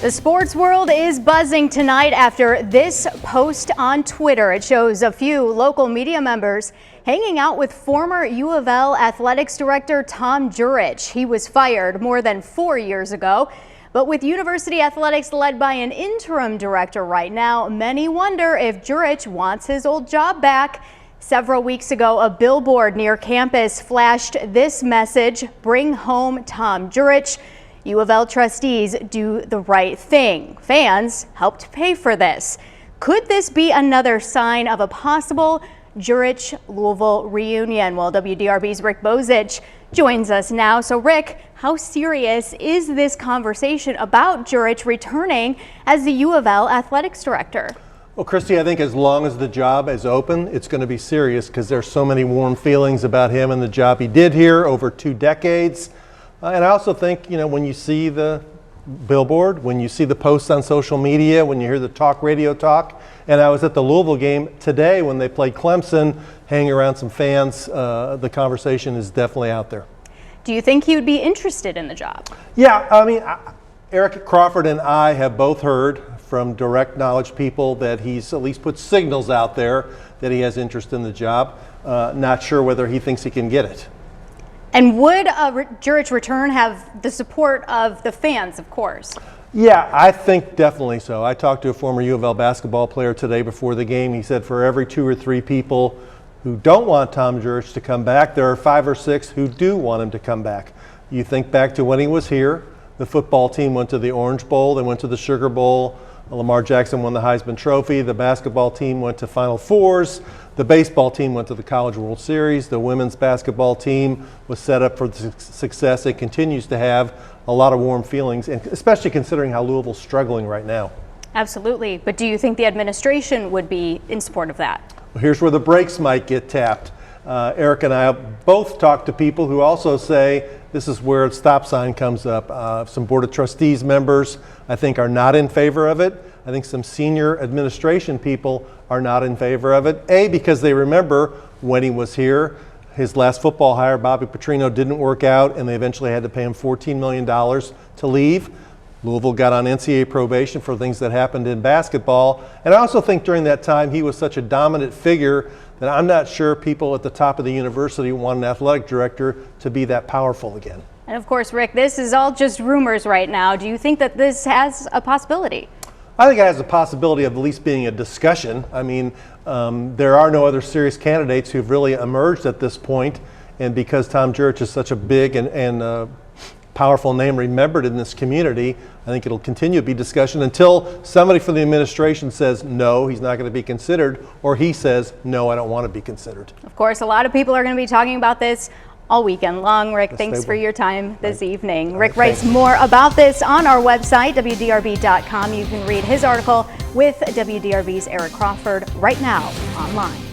The sports world is buzzing tonight after this post on Twitter. It shows a few local media members hanging out with former U of L athletics director Tom Jurich. He was fired more than 4 years ago. But with university athletics led by an interim director right now, many wonder if Jurich wants his old job back. Several weeks ago, a billboard near campus flashed this message: "Bring home Tom Jurich. U of L trustees do the right thing. Fans helped pay for this." Could this be another sign of a possible Jurich-Louisville reunion? Well, WDRB's Rick Bozich joins us now. So Rick, how serious is this conversation about Jurich returning as the U of L athletics director? Well, Christy, I think as long as the job is open, it's going to be serious because there's so many warm feelings about him and the job he did here over 2 decades. And I also think, when you see the billboard, when you see the posts on social media, when you hear the radio talk, and I was at the Louisville game today when they played Clemson, hanging around some fans, the conversation is definitely out there. Do you think he would be interested in the job? Yeah, I mean, Eric Crawford and I have both heard from direct knowledge people that he's at least put signals out there that he has interest in the job. Not sure whether he thinks he can get it. And would a Jurich return have the support of the fans, of course? Yeah, I think definitely so. I talked to a former U of L basketball player today before the game. He said for every 2 or 3 people who don't want Tom Jurich to come back, there are 5 or 6 who do want him to come back. You think back to when he was here, the football team went to the Orange Bowl, they went to the Sugar Bowl, Lamar Jackson won the Heisman Trophy, the basketball team went to Final Fours, the baseball team went to the College World Series, the women's basketball team was set up for success. It continues to have a lot of warm feelings, and especially considering how Louisville's struggling right now. Absolutely, but do you think the administration would be in support of that? Well, here's where the brakes might get tapped. Eric and I have both talked to people who also say this is where a stop sign comes up. Some Board of Trustees members, I think, are not in favor of it. I think some senior administration people are not in favor of it. A, because they remember when he was here, his last football hire, Bobby Petrino, didn't work out, and they eventually had to pay him $14 million to leave. Louisville got on NCAA probation for things that happened in basketball. And I also think during that time he was such a dominant figure that I'm not sure people at the top of the university want an athletic director to be that powerful again. And of course, Rick, this is all just rumors right now. Do you think that this has a possibility? I think it has a possibility of at least being a discussion. I mean, there are no other serious candidates who've really emerged at this point. And because Tom Jurich is such a big and powerful name remembered in this community, I think it'll continue to be discussion until somebody from the administration says no, he's not going to be considered, or he says no, I don't want to be considered. Of course, a lot of people are going to be talking about this all weekend long. Rick, thanks for your time this evening. Rick writes more about this on our website, WDRB.com. You can read his article with WDRB's Eric Crawford right now online.